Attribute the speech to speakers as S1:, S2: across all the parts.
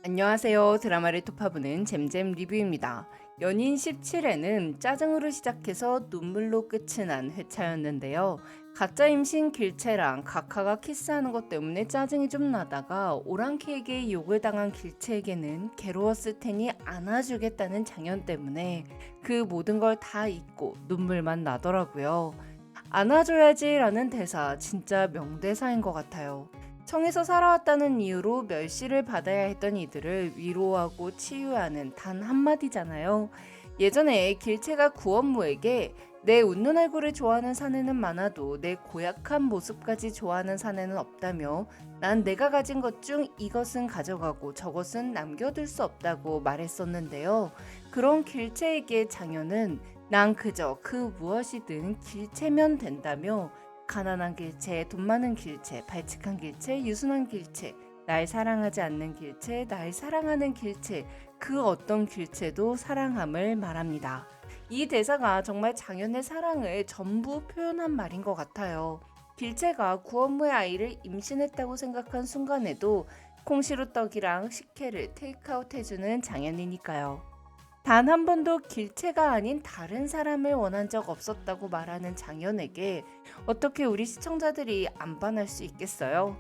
S1: 안녕하세요. 드라마를 토파보는 잼잼 리뷰입니다. 연인 17회는 짜증으로 시작해서 눈물로 끝이 난 회차였는데요. 가짜 임신 길채랑 카카가 키스하는 것 때문에 짜증이 좀 나다가 오랑캐에게 욕을 당한 길채에게는 괴로웠을 테니 안아주겠다는 장현 때문에 그 모든 걸 다 잊고 눈물만 나더라고요. 안아줘야지라는 대사 진짜 명대사인 것 같아요. 청에서 살아왔다는 이유로 멸시를 받아야 했던 이들을 위로하고 치유하는 단 한마디잖아요. 예전에 길채가 구원무에게 내 웃는 얼굴을 좋아하는 사내는 많아도 내 고약한 모습까지 좋아하는 사내는 없다며 난 내가 가진 것 중 이것은 가져가고 저것은 남겨둘 수 없다고 말했었는데요. 그런 길채에게 장현은 난 그저 그 무엇이든 길채면 된다며 가난한 길체, 돈 많은 길체, 발칙한 길체, 유순한 길체, 날 사랑하지 않는 길체, 날 사랑하는 길체, 그 어떤 길체도 사랑함을 말합니다. 이 대사가 정말 장현의 사랑을 전부 표현한 말인 것 같아요. 길체가 구원무의 아이를 임신했다고 생각한 순간에도 콩시루떡이랑 식혜를 테이크아웃 해주는 장현이니까요. 단 한 번도 길체가 아닌 다른 사람을 원한 적 없었다고 말하는 장현에게 어떻게 우리 시청자들이 안 반할 수 있겠어요?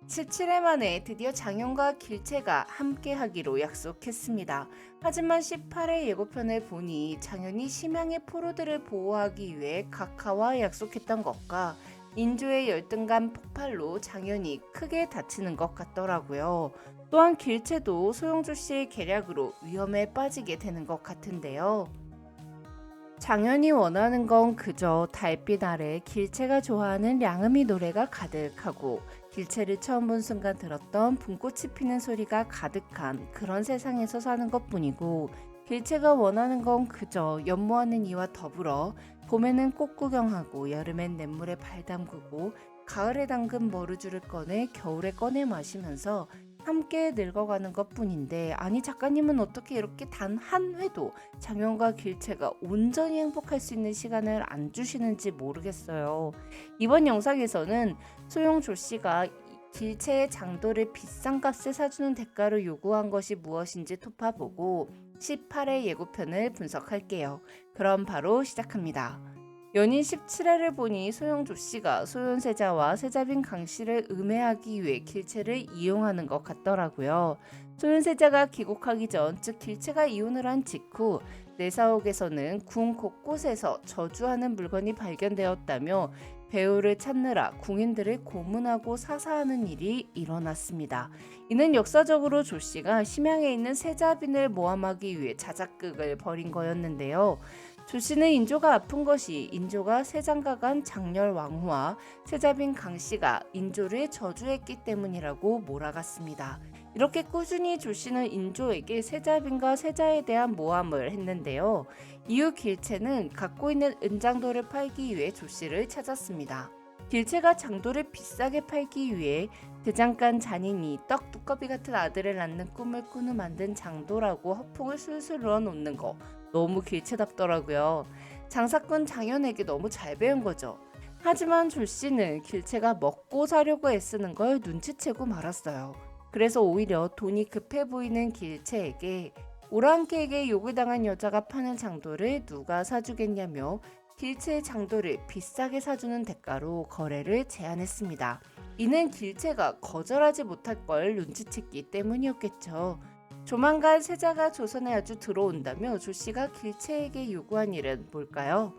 S1: 17회 만에 드디어 장현과 길체가 함께 하기로 약속했습니다. 하지만 18회 예고편을 보니 장현이 심양의 포로들을 보호하기 위해 각하와 약속했던 것과 인조의 열등감 폭발로 장현이 크게 다치는 것 같더라고요. 또한 길체도 소영주 씨의 계략으로 위험에 빠지게 되는 것 같은데요. 장현이 원하는 건 그저 달빛 아래 길체가 좋아하는 량음이 노래가 가득하고 길체를 처음 본 순간 들었던 붕꽃이 피는 소리가 가득한 그런 세상에서 사는 것뿐이고 길체가 원하는 건 그저 연모하는 이와 더불어 봄에는 꽃 구경하고 여름엔 냇물에 발 담그고 가을에 담근 머루주를 꺼내 겨울에 꺼내 마시면서 함께 늙어가는 것뿐인데 아니 작가님은 어떻게 이렇게 단 한 회도 장현과 길체가 온전히 행복할 수 있는 시간을 안 주시는지 모르겠어요. 이번 영상에서는 소영조 씨가 길체의 장도를 비싼 값에 사주는 대가로 요구한 것이 무엇인지 토파보고 18회 예고편을 분석할게요. 그럼 바로 시작합니다. 연인 17회를 보니 소영조 씨가 소윤세자와 세자빈 강 씨를 음해하기 위해 길체를 이용하는 것 같더라고요. 소윤세자가 귀국하기 전, 즉 길체가 이혼을 한 직후 내사옥에서는 궁 곳곳에서 저주하는 물건이 발견되었다며 배우를 찾느라 궁인들을 고문하고 사사하는 일이 일어났습니다. 이는 역사적으로 조 씨가 심양에 있는 세자빈을 모함하기 위해 자작극을 벌인 거였는데요. 조 씨는 인조가 아픈 것이 인조가 세장가 간 장렬 왕후와 세자빈 강 씨가 인조를 저주했기 때문이라고 몰아갔습니다. 이렇게 꾸준히 조 씨는 인조에게 세자빈과 세자에 대한 모함을 했는데요. 이후 길체는 갖고 있는 은장도를 팔기 위해 조 씨를 찾았습니다. 길체가 장도를 비싸게 팔기 위해 대장간 잔인이 떡 두꺼비 같은 아들을 낳는 꿈을 꾸는 만든 장도라고 허풍을 술술 넣어놓는 거 너무 길체답더라고요. 장사꾼 장현에게 너무 잘 배운 거죠. 하지만 조 씨는 길체가 먹고 사려고 애쓰는 걸 눈치채고 말았어요. 그래서 오히려 돈이 급해 보이는 길체에게 오랑캐에게 욕을 당한 여자가 파는 장도를 누가 사주겠냐며 길체의 장도를 비싸게 사주는 대가로 거래를 제안했습니다. 이는 길체가 거절하지 못할 걸 눈치챘기 때문이었겠죠. 조만간 세자가 조선에 아주 들어온다며 조씨가 길체에게 요구한 일은 뭘까요?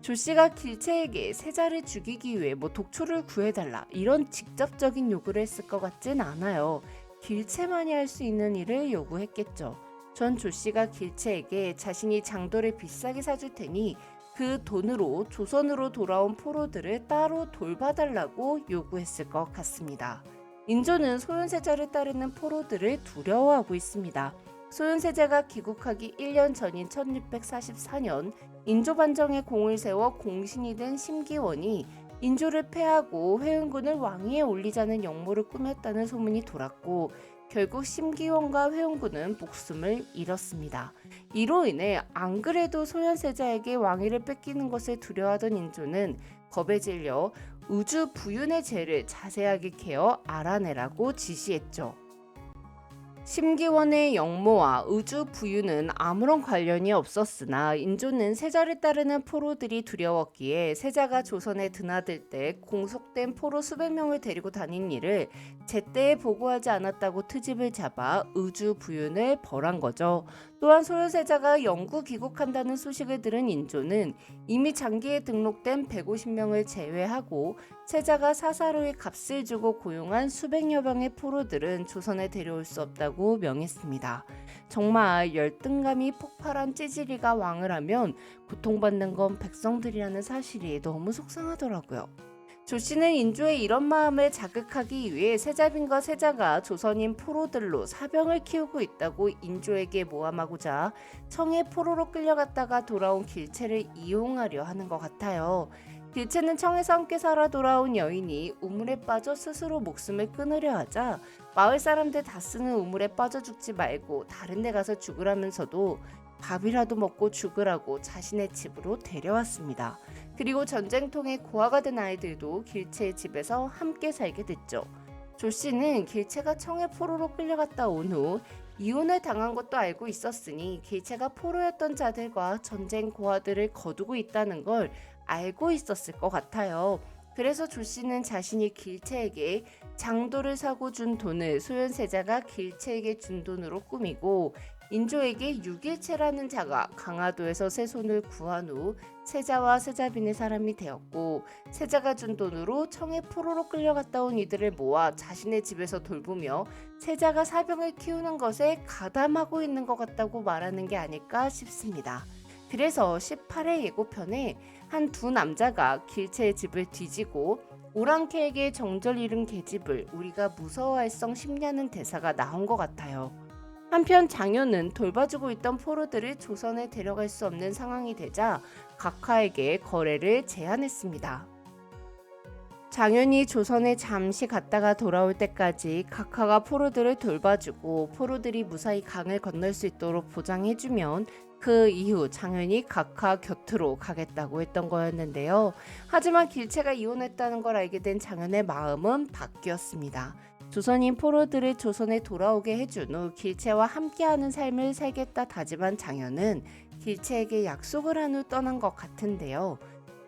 S1: 조씨가 길체에게 세자를 죽이기 위해 독초를 구해달라 이런 직접적인 요구를 했을 것 같진 않아요. 길체만이 할 수 있는 일을 요구했겠죠. 전 조씨가 길체에게 자신이 장도를 비싸게 사줄 테니 그 돈으로 조선으로 돌아온 포로들을 따로 돌봐달라고 요구했을 것 같습니다. 인조는 소윤세자를 따르는 포로들을 두려워하고 있습니다. 소윤세자가 귀국하기 1년 전인 1644년 인조 반정에 공을 세워 공신이 된 심기원이 인조를 패하고 회은군을 왕위에 올리자는 역모를 꾸몄다는 소문이 돌았고 결국 심기원과 회원군은 목숨을 잃었습니다. 이로 인해 안 그래도 소현세자에게 왕위를 뺏기는 것을 두려워하던 인조는 겁에 질려 우주 부윤의 죄를 자세하게 케어 알아내라고 지시했죠. 심기원의 영모와 우주 부유는 아무런 관련이 없었으나 인조는 세자를 따르는 포로들이 두려웠기에 세자가 조선에 드나들 때 공속된 포로 수백 명을 데리고 다닌 일을 제때에 보고하지 않았다고 트집을 잡아 우주 부윤을 벌한 거죠. 또한 소요세자가 영구 귀국한다는 소식을 들은 인조는 이미 장기에 등록된 150명을 제외하고 세자가 사사로이 값을 주고 고용한 수백여 명의 포로들은 조선에 데려올 수 없다고 명했습니다. 정말 열등감이 폭발한 찌질이가 왕을 하면 고통받는 건 백성들이라는 사실이 너무 속상하더라고요. 조씨는 인조의 이런 마음을 자극하기 위해 세자빈과 세자가 조선인 포로들로 사병을 키우고 있다고 인조에게 모함하고자 청해 포로로 끌려갔다가 돌아온 길채를 이용하려 하는 것 같아요. 길채는 청에서 함께 살아 돌아온 여인이 우물에 빠져 스스로 목숨을 끊으려 하자 마을 사람들 다 쓰는 우물에 빠져 죽지 말고 다른 데 가서 죽으라면서도 밥이라도 먹고 죽으라고 자신의 집으로 데려왔습니다. 그리고 전쟁통에 고아가 된 아이들도 길채의 집에서 함께 살게 됐죠. 조씨는 길채가 청해 포로로 끌려갔다 온 후 이혼을 당한 것도 알고 있었으니 길채가 포로였던 자들과 전쟁 고아들을 거두고 있다는 걸 알고 있었을 것 같아요. 그래서 조씨는 자신이 길채에게 장도를 사고 준 돈을 소현세자가 길채에게 준 돈으로 꾸미고 인조에게 유길채라는 자가 강화도에서 세손을 구한 후 세자와 세자빈의 사람이 되었고 세자가 준 돈으로 청해 포로로 끌려갔다 온 이들을 모아 자신의 집에서 돌보며 세자가 사병을 키우는 것에 가담하고 있는 것 같다고 말하는 게 아닐까 싶습니다. 그래서 18회 예고편에 한 두 남자가 길채의 집을 뒤지고 오랑캐에게 정절 잃은 계집을 우리가 무서워할성 싶냐는 대사가 나온 것 같아요. 한편 장효는 돌봐주고 있던 포로들을 조선에 데려갈 수 없는 상황이 되자 각하에게 거래를 제안했습니다. 장효이 조선에 잠시 갔다가 돌아올 때까지 각하가 포로들을 돌봐주고 포로들이 무사히 강을 건널 수 있도록 보장해주면 그 이후 장효이 각하 곁으로 가겠다고 했던 거였는데요. 하지만 길채가 이혼했다는 걸 알게 된 장효의 마음은 바뀌었습니다. 조선인 포로들을 조선에 돌아오게 해준 후 길채와 함께하는 삶을 살겠다 다짐한 장효는 길채에게 약속을 한 후 떠난 것 같은데요.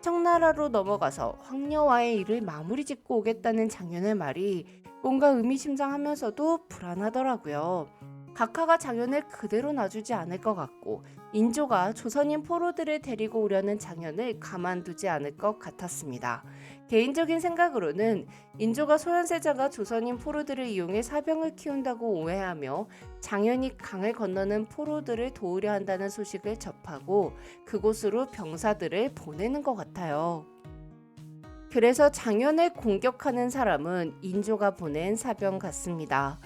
S1: 청나라로 넘어가서 황녀와의 일을 마무리 짓고 오겠다는 장효의 말이 뭔가 의미심장하면서도 불안하더라고요. 각하가 장효를 그대로 놔주지 않을 것 같고 인조가 조선인 포로들을 데리고 오려는 장효를 가만두지 않을 것 같았습니다. 개인적인 생각으로는 인조가 소현세자가 조선인 포로들을 이용해 사병을 키운다고 오해하며 장효이 강을 건너는 포로들을 도우려 한다는 소식을 접하고 그곳으로 병사들을 보내는 것 같아요. 그래서 장효를 공격하는 사람은 인조가 보낸 사병 같습니다.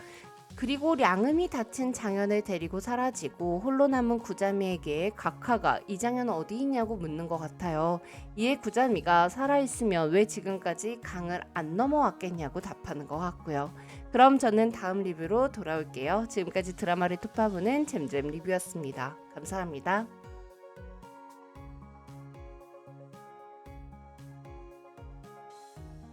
S1: 그리고 량음이 다친 장현을 데리고 사라지고 홀로 남은 구자미에게 각하가 이 장현 어디 있냐고 묻는 것 같아요. 이에 구자미가 살아있으면 왜 지금까지 강을 안 넘어왔겠냐고 답하는 것 같고요. 그럼 저는 다음 리뷰로 돌아올게요. 지금까지 드라마를 톱파보는 잼잼 리뷰였습니다. 감사합니다.